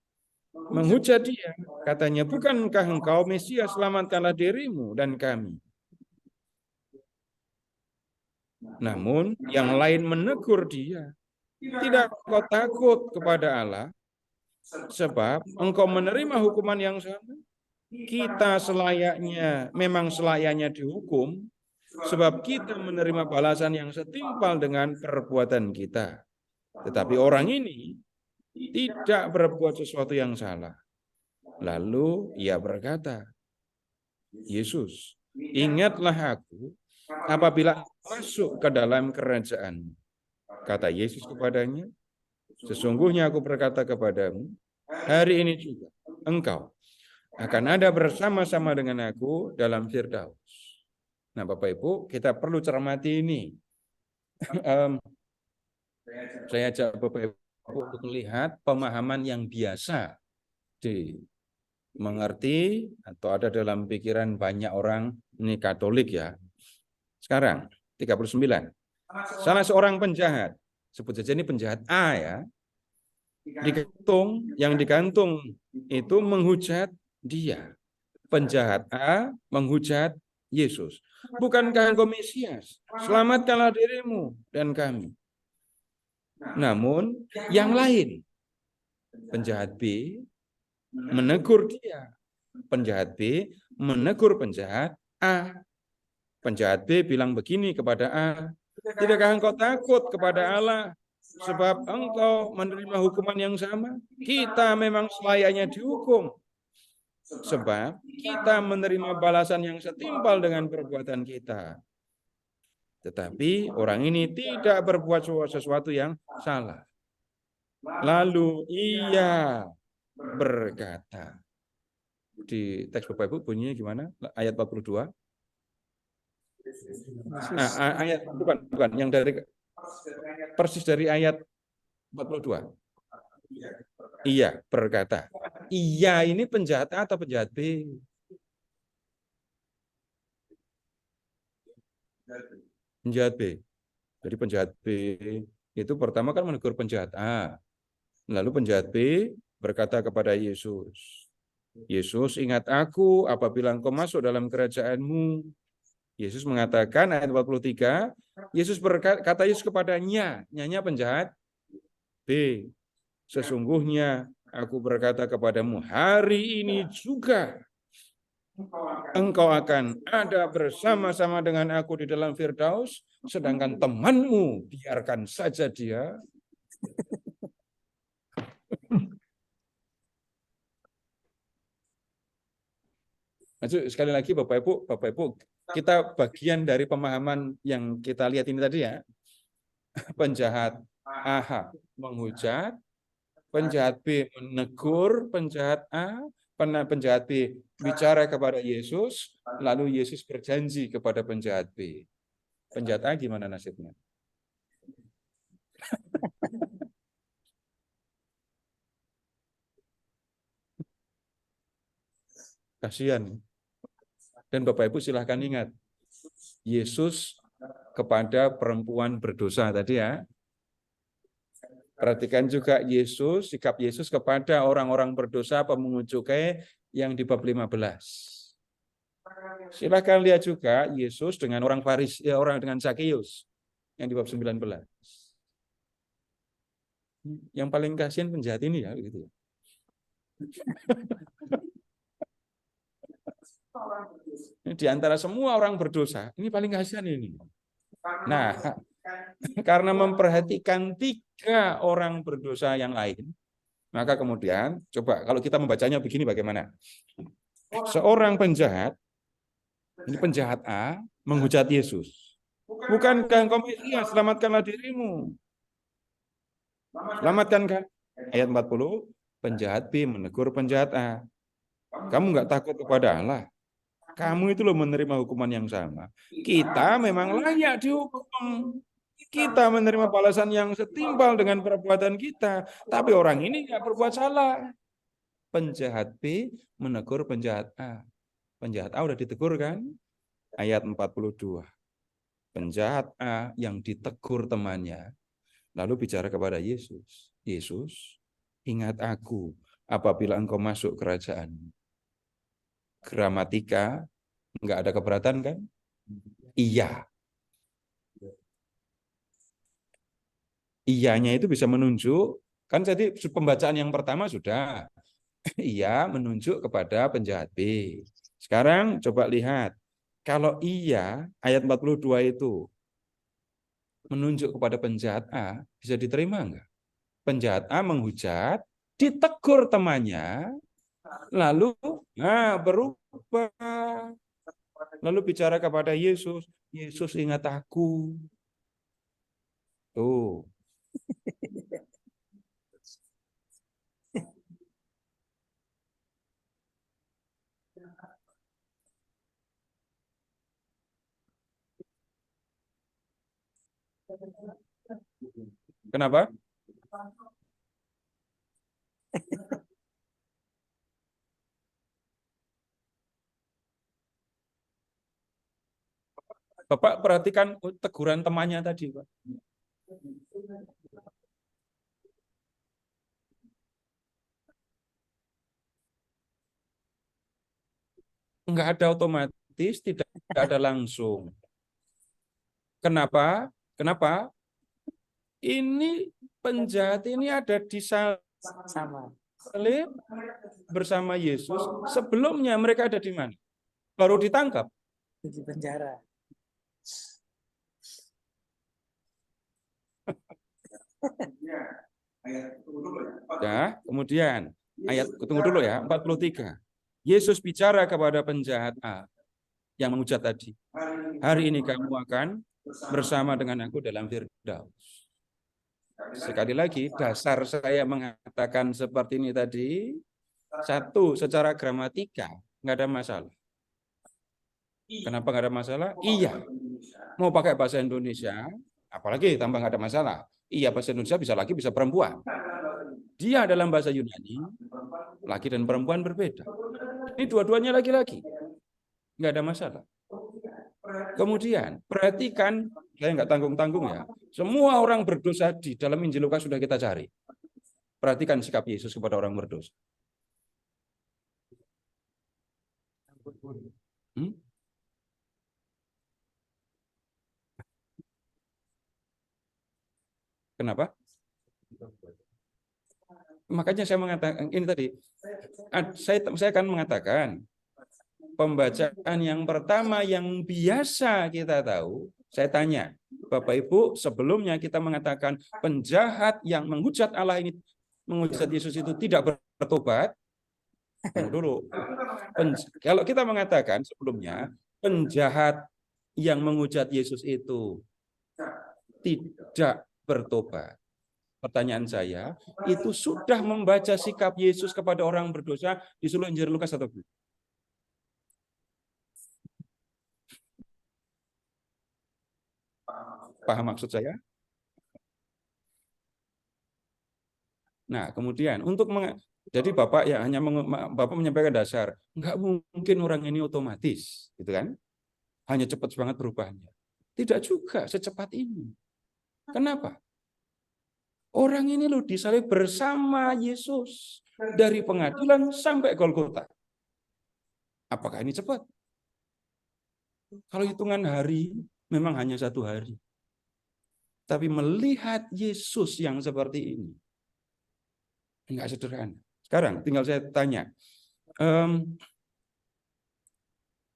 menghujat dia, katanya, bukankah engkau Mesias, selamatkanlah dirimu dan kami. Namun yang lain menegur dia, tidak kau takut kepada Allah, sebab engkau menerima hukuman yang sama. Kita memang selayaknya dihukum, sebab kita menerima balasan yang setimpal dengan perbuatan kita. Tetapi orang ini tidak berbuat sesuatu yang salah. Lalu ia berkata, Yesus, ingatlah aku apabila masuk ke dalam kerajaan. Kata Yesus kepadanya, sesungguhnya aku berkata kepadamu, hari ini juga engkau akan ada bersama-sama dengan aku dalam Firdaus. Nah, Bapak Ibu, kita perlu cermati ini. Saya ajak Bapak Ibu untuk melihat pemahaman yang biasa dimengerti atau ada dalam pikiran banyak orang ini Katolik ya. Sekarang 39. Salah seorang penjahat, sebut saja ini penjahat A ya, yang digantung itu menghujat dia. Penjahat A menghujat Yesus. Bukankah engkau Mesias? Selamatkanlah dirimu dan kami. Namun yang lain, penjahat B menegur dia. Penjahat B menegur penjahat A. Penjahat B bilang begini kepada A, tidakkah engkau takut kepada Allah sebab engkau menerima hukuman yang sama? Kita memang selayaknya dihukum. Sebab kita menerima balasan yang setimpal dengan perbuatan kita. Tetapi orang ini tidak berbuat sesuatu yang salah. Lalu ia berkata. Di teks Bapak Ibu bunyinya gimana? Ayat 42. Nah, ayat bukan yang dari persis dari ayat 42. Iya berkata. Iya ini penjahat A atau penjahat B? Penjahat B. Jadi penjahat B itu pertama kan menegur penjahat A. Lalu penjahat B berkata kepada Yesus, Yesus ingat aku apabila engkau masuk dalam kerajaanmu. Yesus mengatakan ayat 43, Yesus berkata Yesus kepadanya, nyanya penjahat B, sesungguhnya aku berkata kepadamu, hari ini juga engkau akan ada bersama-sama dengan aku di dalam Firdaus, sedangkan temanmu biarkan saja dia. Sekali lagi Bapak Ibu, kita bagian dari pemahaman yang kita lihat ini tadi ya. Penjahat A menghujat, penjahat B menegur penjahat A, penjahat B bicara kepada Yesus, lalu Yesus berjanji kepada penjahat B. Penjahat A gimana nasibnya? Kasihan. Dan Bapak Ibu silahkan ingat, Yesus kepada perempuan berdosa tadi ya. Perhatikan juga sikap Yesus kepada orang-orang berdosa pemungut cukai yang di bab 15. Silahkan lihat juga Yesus dengan orang dengan Zakeus yang di bab 19. Yang paling kasihan penjahat ini ya gitu. Di antara semua orang berdosa, ini paling kasihan ini. Nah, karena memperhatikan 3 orang berdosa yang lain, maka kemudian, coba kalau kita membacanya begini bagaimana? Seorang penjahat, ini penjahat A, menghujat Yesus. Bukankah engkau Mesias, selamatkanlah dirimu. Selamatkan kan? Ayat 40, penjahat B menegur penjahat A. Kamu nggak takut kepada Allah? Kamu itu loh menerima hukuman yang sama. Kita memang layak dihukum. Kita menerima balasan yang setimpal dengan perbuatan kita. Tapi orang ini nggak berbuat salah. Penjahat B menegur penjahat A. Penjahat A udah ditegur kan? Ayat 42. Penjahat A yang ditegur temannya. Lalu bicara kepada Yesus. Yesus, ingat aku apabila engkau masuk kerajaan. Gramatika, nggak ada keberatan kan? Iya. Iyanya itu bisa menunjuk, kan jadi pembacaan yang pertama sudah. Iya menunjuk kepada penjahat B. Sekarang coba lihat. Kalau iya, ayat 42 itu menunjuk kepada penjahat A, bisa diterima enggak? Penjahat A menghujat, ditegur temannya, lalu berubah. Lalu bicara kepada Yesus, Yesus ingat aku. Tuh. Kenapa? Bapak perhatikan teguran temannya tadi, Pak. Enggak ada otomatis, tidak ada langsung. Kenapa? Kenapa? Ini penjahat ini ada di Sama. salib bersama Yesus. Sebelumnya mereka ada di mana? Baru ditangkap. Di penjara. Ya, kemudian ayat tunggu dulu ya, 43. Yesus bicara kepada penjahat A yang mengucap tadi, hari ini kamu akan bersama dengan aku dalam Firdaus. Sekali lagi, dasar saya mengatakan seperti ini tadi, satu, secara gramatika nggak ada masalah. Kenapa nggak ada masalah? Iya, mau pakai bahasa Indonesia, apalagi tambah nggak ada masalah. Iya, bahasa Indonesia bisa laki, bisa perempuan. Dia dalam bahasa Yunani, laki dan perempuan berbeda. Ini dua-duanya laki-laki. Nggak ada masalah. Kemudian, perhatikan, saya nggak tanggung-tanggung ya. Semua orang berdosa di dalam Injil Lukas sudah kita cari. Perhatikan sikap Yesus kepada orang berdosa. Kenapa? Makanya saya mengatakan ini tadi. Saya akan mengatakan pembacaan yang pertama yang biasa kita tahu. Saya tanya, Bapak Ibu, sebelumnya kita mengatakan penjahat yang menghujat Allah ini, menghujat Yesus itu tidak bertobat. Tunggu dulu. Kalau kita mengatakan sebelumnya penjahat yang menghujat Yesus itu tidak bertobat. Pertanyaan saya, itu sudah membaca sikap Yesus kepada orang berdosa di seluruh Injil Lukas atau belum? Paham maksud saya? Nah, kemudian jadi Bapak ya hanya Bapak menyampaikan dasar, nggak mungkin orang ini otomatis, gitu kan? Hanya cepat banget perubahannya. Tidak juga secepat ini. Kenapa? Orang ini loh disalib bersama Yesus dari pengadilan sampai Golgota. Apakah ini cepat? Kalau hitungan hari memang hanya 1 hari. Tapi melihat Yesus yang seperti ini enggak sederhana. Sekarang tinggal saya tanya.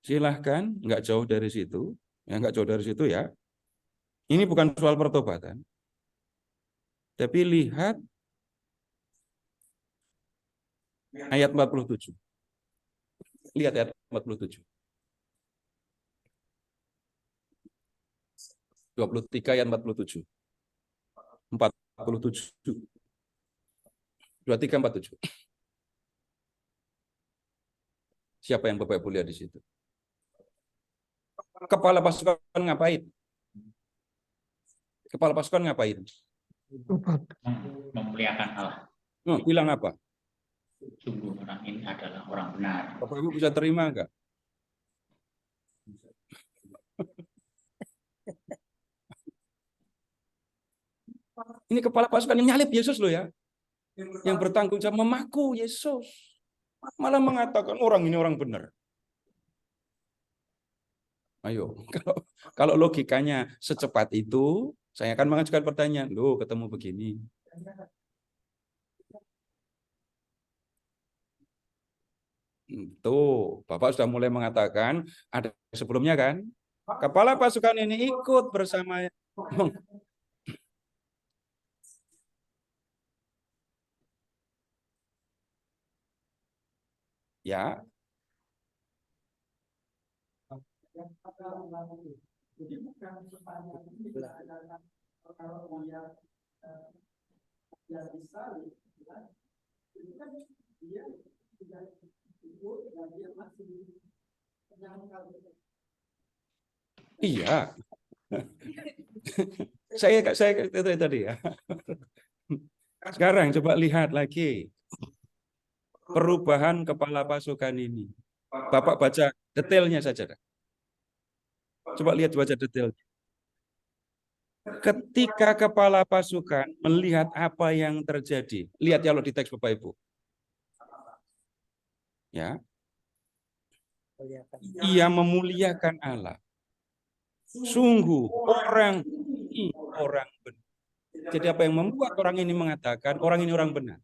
Silahkan, enggak jauh dari situ. Ya, enggak jauh dari situ ya. Ini bukan soal pertobatan. Tapi lihat ayat 47. Lihat ayat 47. 23 ayat 47. 47. 23 47. Siapa yang Bapak Ibu lihat di situ? Kepala pasukan ngapain? Kepala pasukan ngapain? Memuliakan Allah. Bilang apa? Sungguh orang ini adalah orang benar. Bapak Ibu bisa terima enggak? Ini kepala pasukan yang nyalip Yesus loh ya. Yang bertanggung jawab memaku Yesus. Malah mengatakan orang ini orang benar. Ayo, kalau logikanya secepat itu, saya akan mengajukan pertanyaan, loh ketemu begini. Tuh, Bapak sudah mulai mengatakan, ada sebelumnya kan, kepala pasukan ini ikut bersama. Ya. Iya. saya itu tadi ya. Sekarang coba lihat lagi perubahan kepala pasukan ini. Bapak baca detailnya saja. Coba baca detailnya. Ketika kepala pasukan melihat apa yang terjadi, lihat kalau di teks Bapak Ibu. Ya. Ia memuliakan Allah. Sungguh orang ini orang benar. Jadi apa yang membuat orang ini mengatakan orang ini orang benar?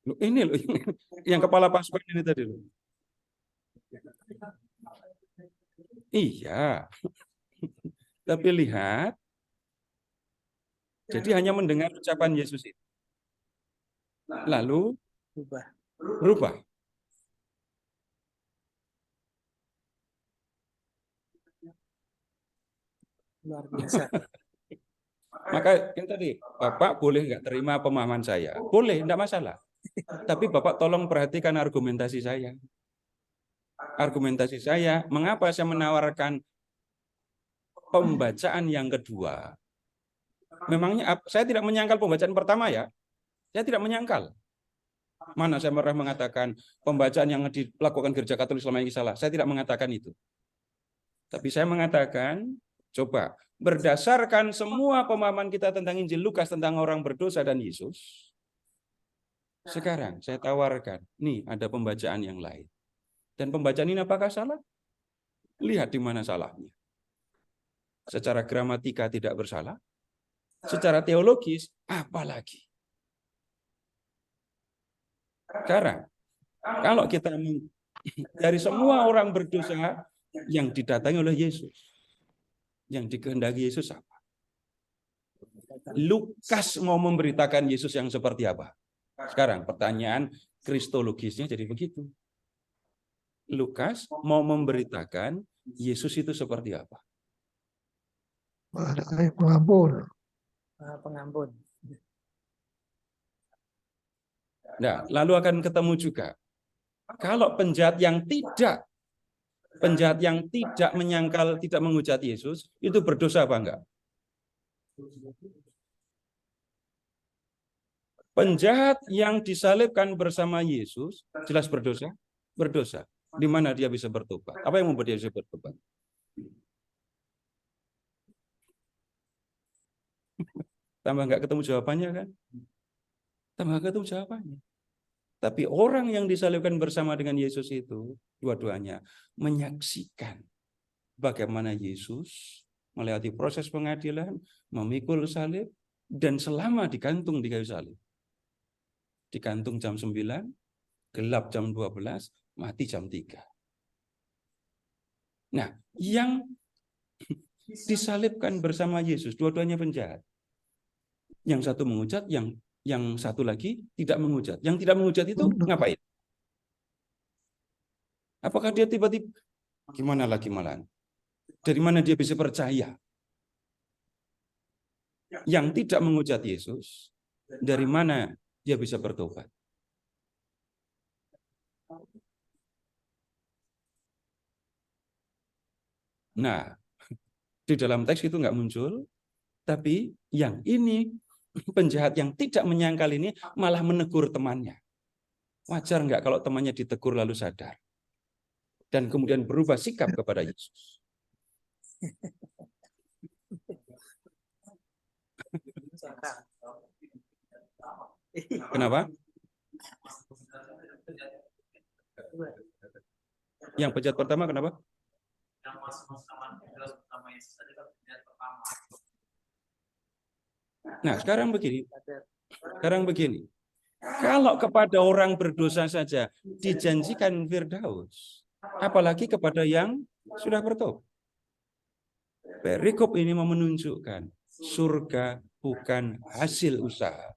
Loh, ini loh yang kepala pasukan ini tadi loh. Iya. Tapi lihat, jadi hanya mendengar ucapan Yesus itu. Lalu berubah. Luar biasa. Maka yang tadi, Bapak boleh nggak terima pemahaman saya? Boleh, enggak masalah. Tapi Bapak tolong perhatikan argumentasi saya. Argumentasi saya, mengapa saya menawarkan pembacaan yang kedua? Memangnya saya tidak menyangkal pembacaan pertama ya? Saya tidak menyangkal. Mana saya pernah mengatakan pembacaan yang dilakukan Gereja Katolik selama ini salah? Saya tidak mengatakan itu. Tapi saya mengatakan, coba berdasarkan semua pemahaman kita tentang Injil Lukas tentang orang berdosa dan Yesus, sekarang saya tawarkan, nih ada pembacaan yang lain. Dan pembacaan ini apakah salah? Lihat di mana salahnya. Secara gramatika tidak bersalah, secara teologis apalagi. Sekarang, kalau kita dari semua orang berdosa yang didatangi oleh Yesus, yang dikehendaki Yesus apa? Lukas mau memberitakan Yesus yang seperti apa? Sekarang pertanyaan kristologisnya jadi begitu. Lukas mau memberitakan Yesus itu seperti apa? Pengampun. Pengampun. Nah, lalu akan ketemu juga. Kalau penjahat yang tidak menyangkal, tidak menghujat Yesus, itu berdosa apa enggak? Penjahat yang disalibkan bersama Yesus, jelas berdosa? Berdosa. Di mana dia bisa bertobat? Apa yang membuat dia bisa bertobat? Tambah enggak ketemu jawabannya kan? Tambah enggak ketemu jawabannya. Tapi orang yang disalibkan bersama dengan Yesus itu, dua-duanya menyaksikan bagaimana Yesus melewati proses pengadilan, memikul salib, dan selama digantung di kayu salib. Digantung jam 9, gelap jam 12, mati jam 3. Nah, yang disalibkan bersama Yesus, dua-duanya penjahat. Yang satu menghujat, yang satu lagi tidak menghujat. Yang tidak menghujat itu ngapain? Apakah dia tiba-tiba gimana lagi malahan? Dari mana dia bisa percaya? Yang tidak menghujat Yesus, dari mana dia bisa bertobat? Nah, di dalam teks itu nggak muncul, tapi yang ini penjahat yang tidak menyangkal ini malah menegur temannya. Wajar nggak kalau temannya ditegur lalu sadar? Dan kemudian berubah sikap kepada Yesus. Kenapa? Yang penjahat pertama kenapa? Nah, sekarang begini. Kalau kepada orang berdosa saja dijanjikan Firdaus, apalagi kepada yang sudah bertobat. Perikop ini mau menunjukkan surga bukan hasil usaha.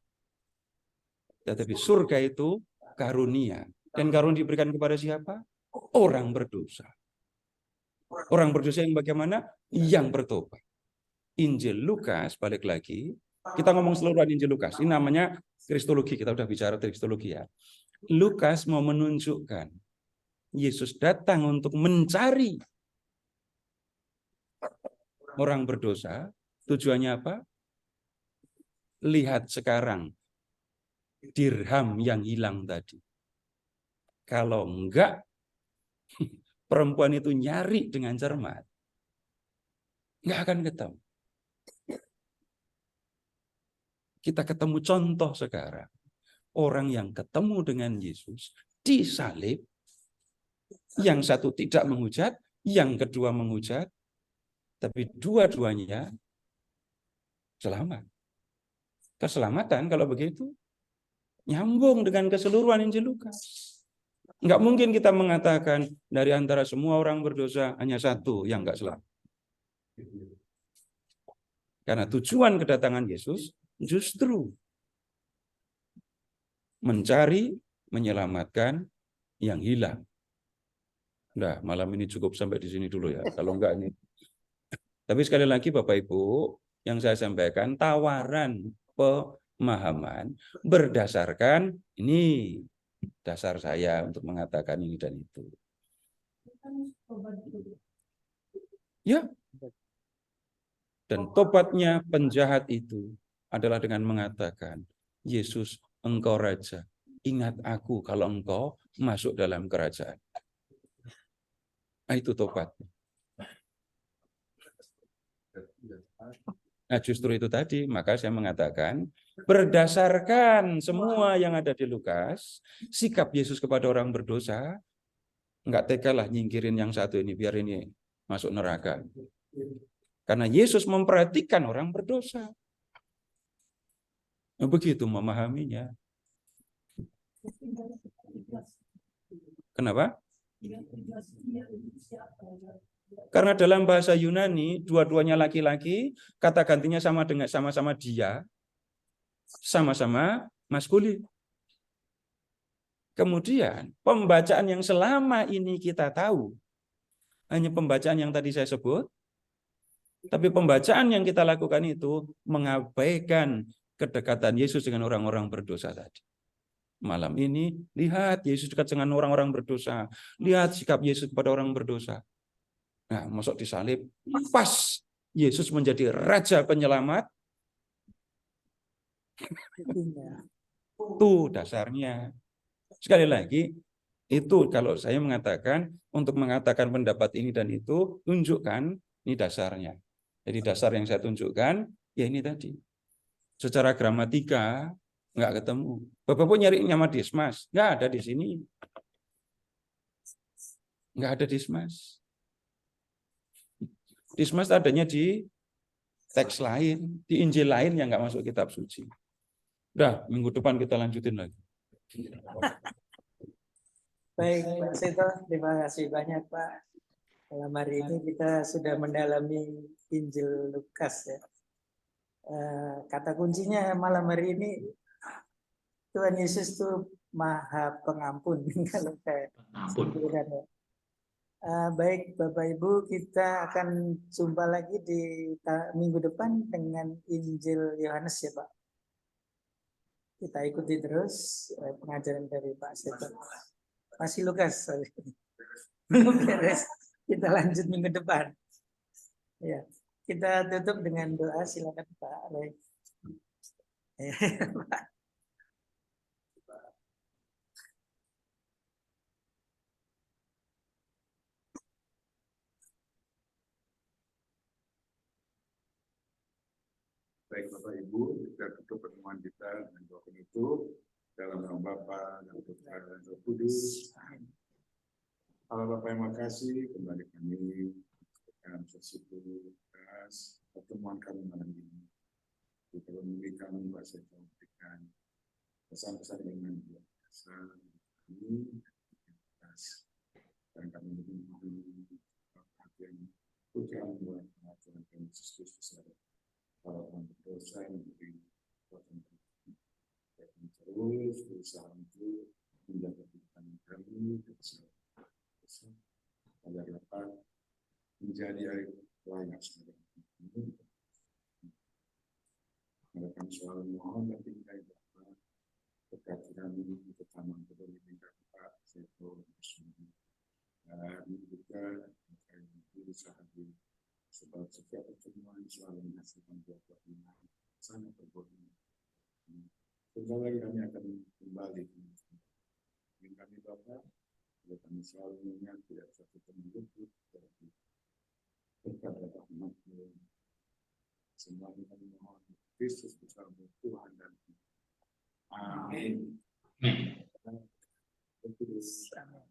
Tetapi surga itu karunia. Dan karunia diberikan kepada siapa? Orang berdosa. Orang berdosa yang bagaimana? Yang bertobat. Injil Lukas, balik lagi. Kita ngomong seluruhan Injil Lukas. Ini namanya kristologi. Kita udah bicara kristologi ya. Lukas mau menunjukkan Yesus datang untuk mencari orang berdosa. Tujuannya apa? Lihat sekarang dirham yang hilang tadi. Kalau enggak, perempuan itu nyari dengan cermat, nggak akan ketemu. Kita ketemu contoh sekarang. Orang yang ketemu dengan Yesus disalib, yang satu tidak menghujat, yang kedua menghujat, tapi dua-duanya selamat. Keselamatan kalau begitu nyambung dengan keseluruhan Injil Lukas. Nggak mungkin kita mengatakan dari antara semua orang berdosa hanya satu yang nggak selamat. Karena tujuan kedatangan Yesus justru mencari, menyelamatkan yang hilang. Nah, malam ini cukup sampai di sini dulu ya. Kalau enggak ini. Tapi sekali lagi Bapak Ibu, yang saya sampaikan tawaran pemahaman berdasarkan ini dasar saya untuk mengatakan ini dan itu. Ya. Dan tobatnya penjahat itu adalah dengan mengatakan, Yesus, engkau raja. Ingat aku kalau engkau masuk dalam kerajaan. Nah, itu tobat. Nah, justru itu tadi, maka saya mengatakan, berdasarkan semua yang ada di Lukas, sikap Yesus kepada orang berdosa, enggak tega lah nyingkirin yang satu ini, biar ini masuk neraka. Karena Yesus memperhatikan orang berdosa. Nah, begitu memahaminya. Kenapa? Karena dalam bahasa Yunani, dua-duanya laki-laki, kata gantinya sama dengan sama-sama dia, sama-sama maskulin. Kemudian, pembacaan yang selama ini kita tahu, hanya pembacaan yang tadi saya sebut, tapi pembacaan yang kita lakukan itu mengabaikan kedekatan Yesus dengan orang-orang berdosa tadi. Malam ini, lihat Yesus dekat dengan orang-orang berdosa. Lihat sikap Yesus kepada orang berdosa. Nah, masuk disalib, pas Yesus menjadi Raja Penyelamat. Itu dasarnya. Sekali lagi, itu kalau saya mengatakan, untuk mengatakan pendapat ini dan itu, tunjukkan ini dasarnya. Jadi dasar yang saya tunjukkan, ya ini tadi. Secara gramatika, nggak ketemu. Bapak pun nyari nama Dismas, nggak ada di sini. Nggak ada Dismas. Dismas adanya di teks lain, di Injil lain yang nggak masuk kitab suci. Udah, minggu depan kita lanjutin lagi. Baik, Pak Seto, terima kasih banyak Pak. Malam hari ini kita sudah mendalami Injil Lukas ya. Kata kuncinya malam hari ini Tuhan Yesus itu Maha Pengampun kalau saya simpulkan ya. Baik Bapak Ibu, kita akan jumpa lagi di minggu depan dengan Injil Yohanes ya Pak. Kita ikuti terus pengajaran dari Pak Seto. Masih Lukas, belum beres. Kita lanjut minggu depan. Ya, kita tutup dengan doa. Silakan Pak. Baik. Baik Bapak Ibu, kita tutup pertemuan kita dengan doa penutup dalam nama Bapa dan Putra dan Roh Kudus. Allah Bapa yang makasih, kembali kami akan sesi tugas pertemuan kami malam ini. Kita memberikan bahasa yang memberikan pesan-pesan dengan luar biasa kami dan kami menunggu perhatian Putra dan Tuhan Yesus Kristus ada para orang berdosa yang memberi kekuatan terus berusaha untuk menjaga kehidupan kami agar dapat menjadi air lain sebagai ini. Mereka selalu mohon dan tinggal dapat berkati kami terutama untuk tinggal Pak Seto bersama dan juga berusaha di sebab setiap pertemuan selalu menghasilkan buah-buah iman sangat berguna. Sebentar lagi kami akan kembali dengan kami Bapak Kami selalu mengingat tidak satu pemilik kepada rahmat semua kita mohon Kristus bersama Tuhan dan Amin. Amin. Amin.